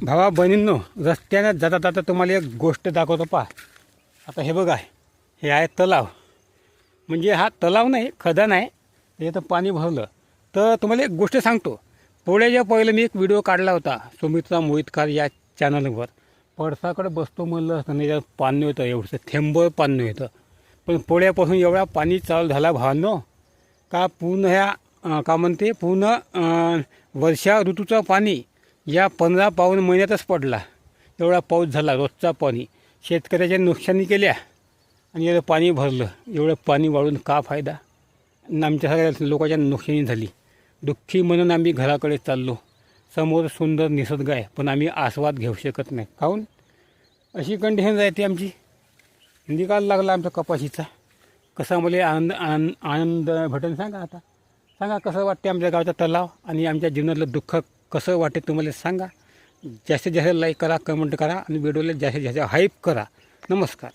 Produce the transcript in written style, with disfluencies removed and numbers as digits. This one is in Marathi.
भावा बहिणींनो, रस्त्याने जाता जाता तुम्हाला एक गोष्ट दाखवतो पहा. आता हे बघा, हे आहे तलाव. म्हणजे हा तलाव नाही, खदान आहे. त्याच्यात पाणी भरलं. तर तुम्हाला एक गोष्ट सांगतो. पोळ्याच्या पहिलं मी एक व्हिडिओ काढला होता सुमित्रा मोहितकर या चॅनलवर. पडसाकडे बसतो म्हणलं असतं नाही, पाणी होतं एवढंसं थेंबभर पाणी होतं. पण पोळ्यापासून एवढा पाणी चालू झाला भावांनो का पूर्ण ह्या का म्हणते पूर्ण वर्षा ऋतूचं पाणी या 15 पाऊण महिन्यातच पडला. एवढा पाऊस झाला, रोजचा पाणी. शेतकऱ्याच्या नुकसानी केल्या आणि एवढं पाणी भरलं. एवढं पाणी वाढून का फायदा? आमच्या सगळ्या लोकांच्या नुकसानी झाली. दुःखी म्हणून आम्ही घराकडे चाललो. समोर सुंदर निसर्ग आहे, पण आम्ही आस्वाद घेऊ शकत नाही. काहून? अशी कंडिशन राहते आमची. निकाल लागला आमच्या कपाशीचा. कसा मला आनंद भेटेल सांगा. आता सांगा कसं वाटते आमच्या गावचा तलाव आणि आमच्या जीवनातलं दुःख कसं वाटते तुम्हाला सांगा. जास्तीत जास्त लाईक करा, कमेंट करा आणि व्हिडिओला जास्तीत जास्त हाईप करा. नमस्कार.